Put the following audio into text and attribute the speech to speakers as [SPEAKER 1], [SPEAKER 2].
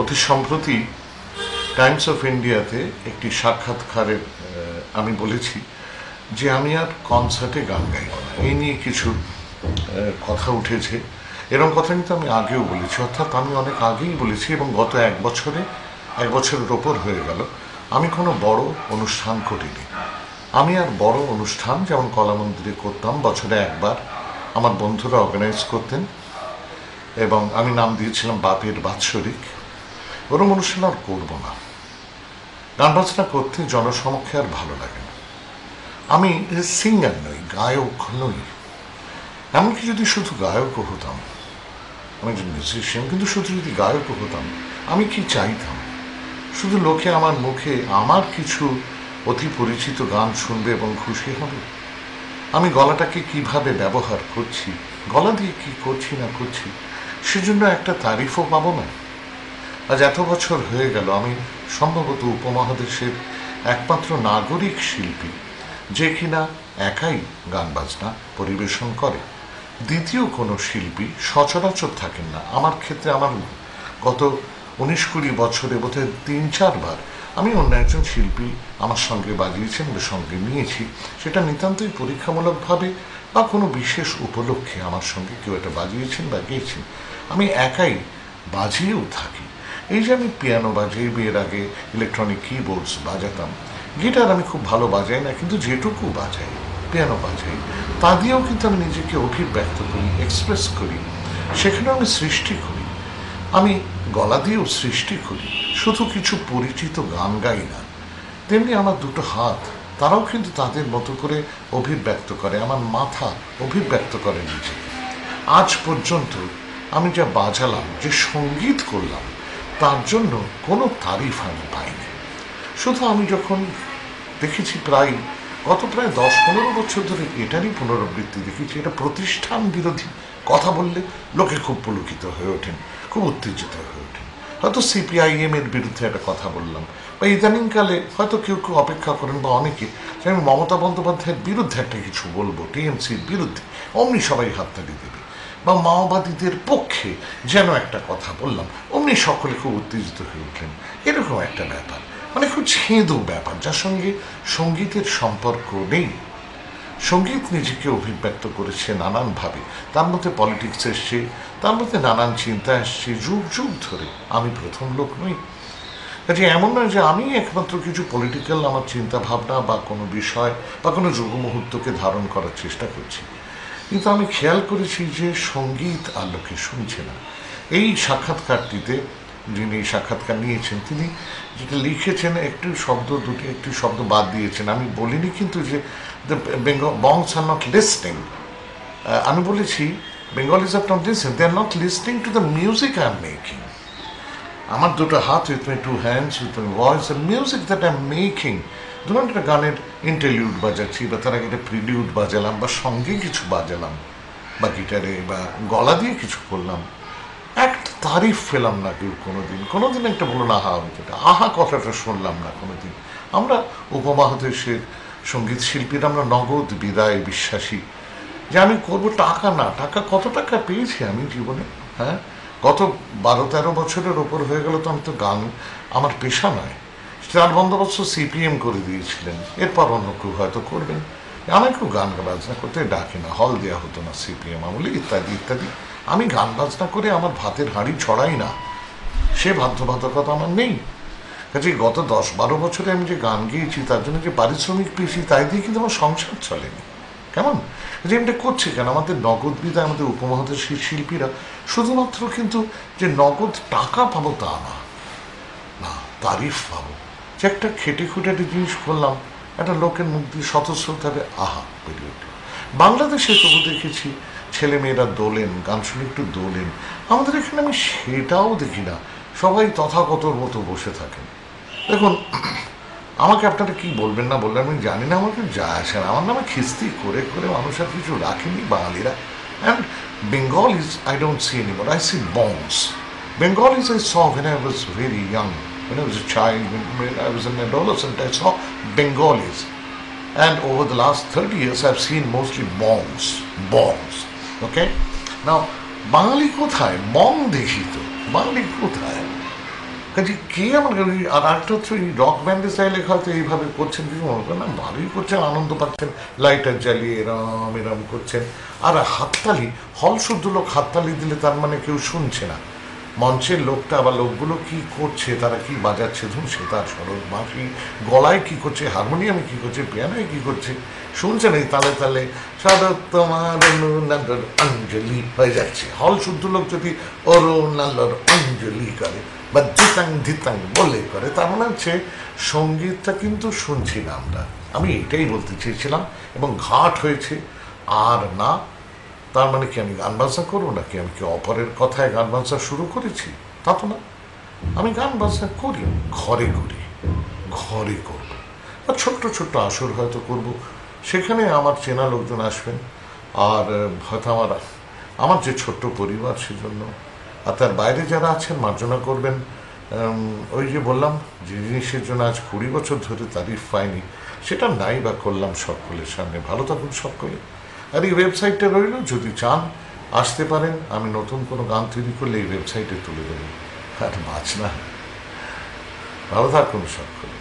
[SPEAKER 1] অতি সম্প্রতি Times of ইন্ডিয়াতে একটি সাক্ষাৎকারে আমি বলেছি যে আমি আর কনসার্টে গান গাইব না। এই নিয়ে কিছু কথা উঠেছে। এরকম কথা কিন্তু আমি আগেও বলেছি, অর্থাৎ আমি অনেক আগেই বলেছি, এবং গত এক বছরের ওপর হয়ে গেল আমি কোনো বড় অনুষ্ঠান করিনি। আমি আর বড় অনুষ্ঠান যেমন কলামন্দিরে করতাম বছরে একবার, আমার বন্ধুরা অর্গানাইজ করতেন এবং আমি নাম দিয়েছিলাম বাপের বাৎসরিক, ওরম অনুষ্ঠান আর করবো না। গান বাজনা করতে জনসমক্ষে আর ভালো লাগে না। আমি সিঙ্গার নই, গায়ক নই। এমনকি যদি শুধু গায়কও হতাম, আমি একজন মিউজিশিয়ান, কিন্তু শুধু যদি গায়কও হতাম, আমি কি চাইতাম? শুধু লোকে আমার মুখে আমার কিছু অতি পরিচিত গান শুনবে এবং খুশি হবে। আমি গলাটাকে কিভাবে ব্যবহার করছি, গলা দিয়ে কি করছি না করছি, সেজন্য একটা তারিফও পাবো না। আজ এত বছর হয়ে গেল আমি সম্ভবত উপমহাদেশের একমাত্র নাগরিক শিল্পী যে কিনা একাই গান বাজনা পরিবেশন করে। দ্বিতীয় কোনো শিল্পী সচরাচর থাকেন না। আমার ক্ষেত্রে আমার গত 19-20 বছরে বোধহয় 3-4 বার আমি অন্য একজন শিল্পী আমার সঙ্গে বাজিয়েছেন বা সঙ্গে নিয়েছি। সেটা নিতান্তই পরীক্ষামূলকভাবে বা কোনো বিশেষ উপলক্ষে আমার সঙ্গে কেউ একটা বাজিয়েছেন বা গেয়েছেন। আমি একাই বাজিয়েও থাকি। এই যে আমি পিয়ানো বাজাই, বিয়ের আগে ইলেকট্রনিক কিবোর্ডস বাজাতাম, গিটার আমি খুব ভালো বাজাই না, কিন্তু যেটুকু বাজাই, পিয়ানো বাজাই, তা দিয়েও কিন্তু আমি নিজেকে অভিব্যক্ত করি, এক্সপ্রেস করি, সেখানেও আমি সৃষ্টি করি। আমি গলা দিয়েও সৃষ্টি করি, শুধু কিছু পরিচিত গান গাই না। তেমনি আমার দুটো হাত, তারাও কিন্তু তাদের মতো করে অভিব্যক্ত করে, আমার মাথা অভিব্যক্ত করে নিজেকে। আজ পর্যন্ত আমি যা বাজালাম, যে সঙ্গীত করলাম, তার জন্য কোনো তারিফ আমি পাইনি। শুধু আমি যখন দেখেছি গত প্রায় 10-15 বছর ধরে এটারই পুনরাবৃত্তি দেখেছি। এটা প্রতিষ্ঠান বিরোধী কথা বললে লোকে খুব পুলকিত হয়ে ওঠেন, খুব উত্তেজিত হয়ে ওঠেন। হয়তো CPIM এর বিরুদ্ধে একটা কথা বললাম, বা ইদানিংকালে হয়তো কেউ কেউ অপেক্ষা করেন বা অনেকে যে আমি মমতা বন্দ্যোপাধ্যায়ের বিরুদ্ধে একটা কিছু বলবো, TMCর বিরুদ্ধে, অমনি সবাই হাততালি দেবে। বা মাওবাদীদের পক্ষে যেন একটা কথা বললাম, অমনি সকলে খুব উত্তেজিত হয়ে উঠলেন। এরকম একটা ব্যাপার, মানে খুব ছেঁদো ব্যাপার, যার সঙ্গে সঙ্গীতের সম্পর্ক নেই। সঙ্গীত নিজেকে অভিব্যক্ত করেছে নানানভাবে, তার মধ্যে পলিটিক্স এসছে, তার মধ্যে নানান চিন্তা এসছে যুগ যুগ ধরে। আমি প্রথম লোক নই। কাজে এমন নয় যে আমি একমাত্র কিছু পলিটিক্যাল আমার চিন্তা ভাবনা বা কোনো বিষয় বা কোনো যুগ মুহূর্তকে ধারণ করার চেষ্টা করছি, কিন্তু আমি খেয়াল করেছি যে সঙ্গীত আর লোকে শুনছে না। এই সাক্ষাৎকারটিতে যিনি সাক্ষাৎকার নিয়েছেন, তিনি যেটা লিখেছেন, একটি শব্দ বাদ দিয়েছেন। আমি বলিনি কিন্তু যে the bongs are not listening. আমি বলেছি Bengalis are not listening, they are not listening to the music I am making. আমার দুটো হাত, with my 2 hands, with my voice, the music that I am making. ধরুন একটা গানের ইন্টারলিউড বাজাচ্ছি, বা তার আগে একটা প্রিলিউড বাজালাম, বা সঙ্গে কিছু বাজালাম, বা গিটারে বা গলা দিয়ে কিছু করলাম, একটা তারিফ পেলাম না কেউ কোনোদিন একটা বলো না আহা, আহা কথাটা শুনলাম না কোনোদিন। আমরা উপমহাদেশের সঙ্গীত শিল্পীরা আমরা নগদ বিদায় বিশ্বাসী, যে আমি করবো টাকা না। কত টাকা পেয়েছি আমি জীবনে? হ্যাঁ, গত 12-13 বছরের ওপর হয়ে গেল তো আমি তো গান আমার পেশা নয়। চার বন্দোবস্ত CPM করে দিয়েছিলেন, এরপর অন্য কেউ হয়তো করবেন। আমাকেও গান বাজনা করতে ডাকে না, হল দেওয়া হতো না CPM আমলে, ইত্যাদি ইত্যাদি। আমি গান বাজনা করে আমার ভাতের হাঁড়ি ছড়াই না, সে বাধ্যবাধকতা আমার নেই। কাজে গত 10-12 বছরে আমি যে গান গেয়েছি, তার জন্য যে পারিশ্রমিক পেয়েছি, তাই দিয়ে কিন্তু আমার সংসার চলেনি। কেমন যে এটা করছে কেন? আমাদের নগদ বিদায়, আমাদের উপমহাদেশের শিল্পীরা শুধুমাত্র কিন্তু যে নগদ টাকা পাবো তা না, তারিফ পাবো। যে একটা খেটে খুঁটে একটা জিনিস করলাম, একটা লোকের মুখ দিয়ে স্বতঃস্ফূর্তভাবে আহা বেরিয়ে উঠল। বাংলাদেশে তবু দেখেছি ছেলেমেয়েরা দোলেন, গান শুনে একটু দোলেন। আমাদের এখানে আমি সেটাও দেখি না, সবাই তথাগতর মতো বসে থাকেন। দেখুন, আমাকে আপনারা কি বলবেন না বললেন আমি জানি না, আমাকে যা আসে না। আমার নামে খিস্তি করে করে মানুষ আর কিছু রাখেনি বাঙালিরা। And Bengalis I don't see anymore, I see bongs. Bengalis I saw when I was very young, when I was a child, when I was an adolescent, I saw Bengalis. And over the last 30 years I've seen mostly bongs. Okay? Now, বাঙালি কোথায়? বং দেখি তো, বাঙালি কোথায়? কাজে কে আমার আর একটা হচ্ছে ওই rock ব্যান্ডের স্টাইলে হয়তো এইভাবে করছেন কিছু মনে করেন না, ভালোই করছেন, আনন্দ পাচ্ছেন, লাইটার জ্বালিয়ে এরম এরম করছেন। আর হাততালি, হল শুদ্ধ লোক হাততালি দিলে তার মানে কেউ শুনছে না। মঞ্চের লোকটা বা লোকগুলো কি করছে, তারা কি বাজাচ্ছে, ধরুন সেতার, সরোদ, বাঁশি, গলায় কি করছে, হারমোনিয়ামে কি করছে, পিয়ানোয় কি করছে, শুনছেন এই তালে তালে শরৎ তোমার অরুণালর অঞ্জলি হয়ে যাচ্ছে। হল শুদ্ধ লোক যদি অরুণালর অঞ্জলি করে বা ধিতাং ধিতাং বলে করে, তার মানে হচ্ছে সঙ্গীতটা কিন্তু শুনছি না আমরা। আমি এটাই বলতে চেয়েছিলাম, এবং ঘাট হয়েছে। আর না, তার মানে কি আমি গান বাজনা করবো নাকি? আমি কি অপরের কথায় গান বাজনা শুরু করেছি? তা তো না। আমি গান বাজনা করি, ঘরে করি, ঘরে করব। আর ছোট্ট ছোট্ট আসর হয়তো করব, সেখানে আমার চেনা লোকজন আসবেন। আর হয়তো আমার যে ছোট্ট পরিবার, সেজন্য। আর তার বাইরে যারা আছেন মার্জনা করবেন। ওই যে বললাম, যে জিনিসের জন্য আজ 20 বছর ধরে তারিফ পাইনি, সেটা নাই বা করলাম সকলের সামনে। ভালো থাকুন সকলে। আর এই ওয়েবসাইটটা রইল, যদি চান আসতে পারেন। আমি নতুন কোনো গান তৈরি করলে এই ওয়েবসাইটে তুলে দেবো। আর বাজনা। ভালো থাকুন সকলে।